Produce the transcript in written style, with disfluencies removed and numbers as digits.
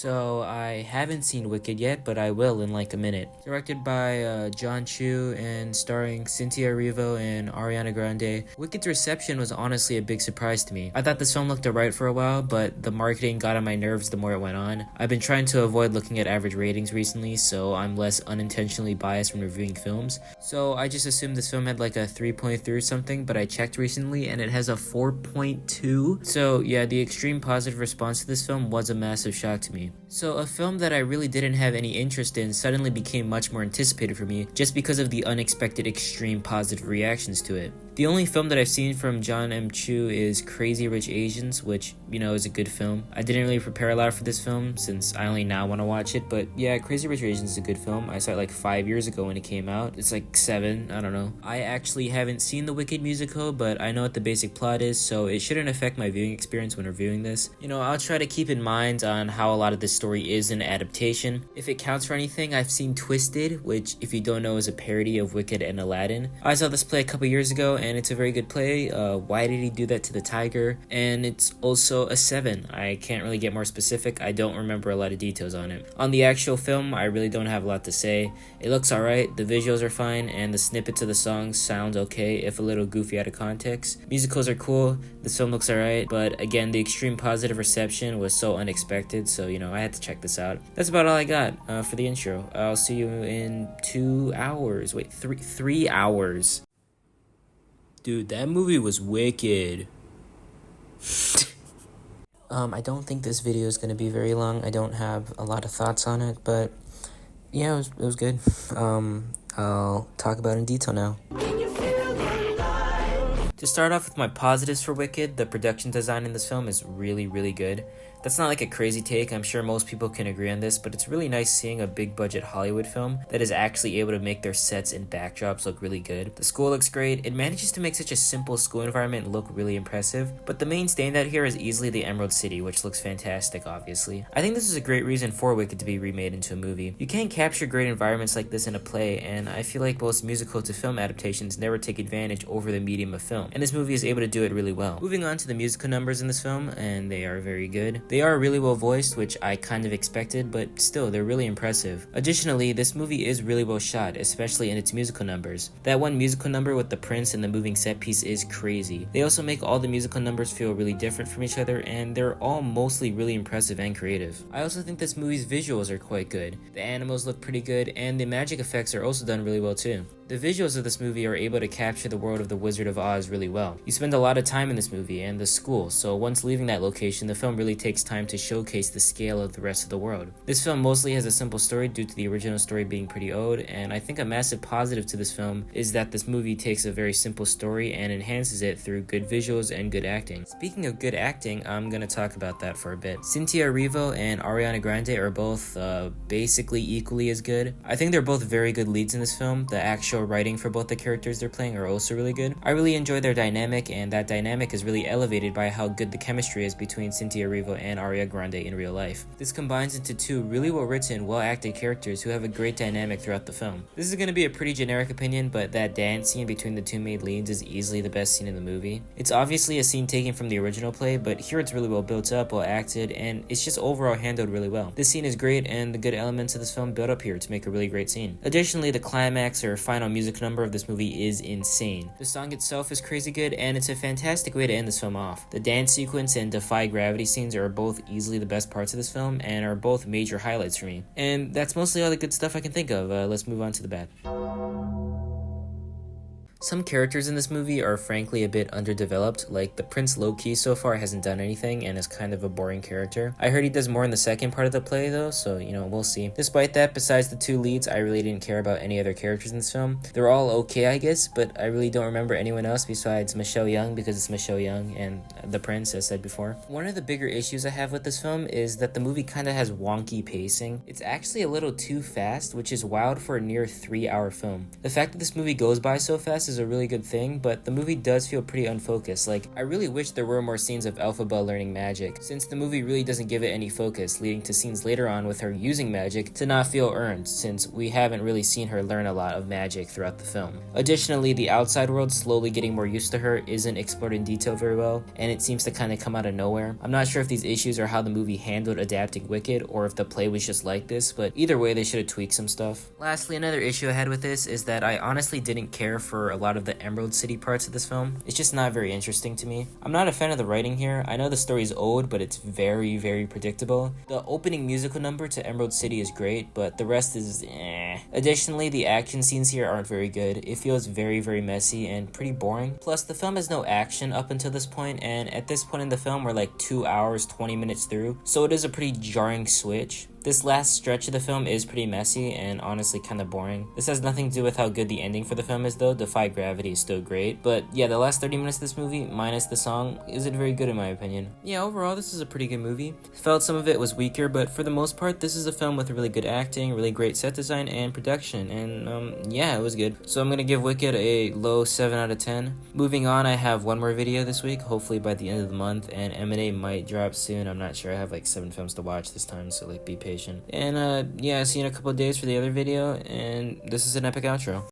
So I haven't seen Wicked yet, but I will in like a minute. Directed by John Chu and starring Cynthia Erivo and Ariana Grande, Wicked's reception was honestly a big surprise to me. I thought this film looked alright for a while, but the marketing got on my nerves the more it went on. I've been trying to avoid looking at average ratings recently, so I'm less unintentionally biased when reviewing films. So I just assumed this film had like a 3.3 or something, but I checked recently and it has a 4.2. So yeah, the extreme positive response to this film was a massive shock to me. So a film that I really didn't have any interest in suddenly became much more anticipated for me just because of the unexpected extreme positive reactions to it. The only film that I've seen from John M. Chu is Crazy Rich Asians, which, is a good film. I didn't really prepare a lot for this film since I only now want to watch it, but yeah, Crazy Rich Asians is a good film. I saw it like 5 years ago when it came out. It's like 7, I don't know. I actually haven't seen the Wicked musical, but I know what the basic plot is, so it shouldn't affect my viewing experience when reviewing this. I'll try to keep in mind on how a lot of this story is an adaptation. If it counts for anything, I've seen Twisted, which if you don't know is a parody of Wicked and Aladdin. I saw this play a couple years ago and it's a very good play. Why Did He Do That to the Tiger? And it's also a 7. I can't really get more specific. I don't remember a lot of details on it. On the actual film, I really don't have a lot to say. It looks alright, the visuals are fine, and the snippets of the songs sound okay, if a little goofy out of context. Musicals are cool, this film looks alright, but again, the extreme positive reception was so unexpected, so I had to check this out. That's about all I got for the intro. I'll see you in 2 hours. Wait, 3 hours. Dude, that movie was wicked. I don't think this video is going to be very long. I don't have a lot of thoughts on it, but yeah, it was good. I'll talk about it in detail now. To start off with my positives for Wicked, the production design in this film is really, really good. That's not like a crazy take, I'm sure most people can agree on this, but it's really nice seeing a big budget Hollywood film that is actually able to make their sets and backdrops look really good. The school looks great, it manages to make such a simple school environment look really impressive, but the main standout here is easily the Emerald City, which looks fantastic obviously. I think this is a great reason for Wicked to be remade into a movie. You can't capture great environments like this in a play, and I feel like most musical to film adaptations never take advantage over the medium of film, and this movie is able to do it really well. Moving on to the musical numbers in this film, and they are very good. They are really well voiced, which I kind of expected, but still, they're really impressive. Additionally, this movie is really well shot, especially in its musical numbers. That one musical number with the prince and the moving set piece is crazy. They also make all the musical numbers feel really different from each other, and they're all mostly really impressive and creative. I also think this movie's visuals are quite good. The animals look pretty good, and the magic effects are also done really well too. The visuals of this movie are able to capture the world of the Wizard of Oz really well. You spend a lot of time in this movie and the school, so once leaving that location, the film really takes time to showcase the scale of the rest of the world. This film mostly has a simple story due to the original story being pretty old, and I think a massive positive to this film is that this movie takes a very simple story and enhances it through good visuals and good acting. Speaking of good acting, I'm gonna talk about that for a bit. Cynthia Erivo and Ariana Grande are both basically equally as good. I think they're both very good leads in this film. The actual writing for both the characters they're playing are also really good. I really enjoy their dynamic, and that dynamic is really elevated by how good the chemistry is between Cynthia Erivo and Ariana Grande in real life. This combines into two really well written, well acted characters who have a great dynamic throughout the film. This is going to be a pretty generic opinion, but that dance scene between the two main leads is easily the best scene in the movie. It's obviously a scene taken from the original play, but here it's really well built up, well acted, and it's just overall handled really well. This scene is great, and the good elements of this film build up here to make a really great scene. Additionally, the climax or final music number of this movie is insane. The song itself is crazy good, and it's a fantastic way to end this film off. The dance sequence and Defy Gravity scenes are both easily the best parts of this film, and are both major highlights for me. And that's mostly all the good stuff I can think of. Let's move on to the bad. Some characters in this movie are frankly a bit underdeveloped, like the Prince low-key so far hasn't done anything and is kind of a boring character. I heard he does more in the second part of the play though, so we'll see. Despite that, besides the two leads, I really didn't care about any other characters in this film. They're all okay, I guess, but I really don't remember anyone else besides Michelle Yeoh because it's Michelle Yeoh and the Prince, as said before. One of the bigger issues I have with this film is that the movie kind of has wonky pacing. It's actually a little too fast, which is wild for a near 3-hour film. The fact that this movie goes by so fast is a really good thing, but the movie does feel pretty unfocused. Like, I really wish there were more scenes of Elphaba learning magic, since the movie really doesn't give it any focus, leading to scenes later on with her using magic to not feel earned, since we haven't really seen her learn a lot of magic throughout the film. Additionally, the outside world slowly getting more used to her isn't explored in detail very well, and it seems to kind of come out of nowhere. I'm not sure if these issues are how the movie handled adapting Wicked, or if the play was just like this, but either way they should have tweaked some stuff. Lastly, another issue I had with this is that I honestly didn't care for a lot of the Emerald City parts of this film. It's just not very interesting to me. I'm not a fan of the writing here. I know the story's old, but it's very, very predictable. The opening musical number to Emerald City is great, but the rest is eh. Additionally, the action scenes here aren't very good. It feels very, very messy and pretty boring. Plus, the film has no action up until this point, and at this point in the film, we're like 2 hours, 20 minutes through, so it is a pretty jarring switch. This last stretch of the film is pretty messy and honestly kind of boring. This has nothing to do with how good the ending for the film is though. Defy Gravity is still great. But yeah, the last 30 minutes of this movie, minus the song, isn't very good in my opinion. Yeah, overall this is a pretty good movie. Felt some of it was weaker, but for the most part, this is a film with really good acting, really great set design, and production. And yeah, it was good. So I'm gonna give Wicked a low 7 out of 10. Moving on, I have one more video this week, hopefully by the end of the month, and M&A might drop soon. I'm not sure. I have like 7 films to watch this time, so like be patient. And yeah, see you in a couple of days for the other video, and this is an epic outro.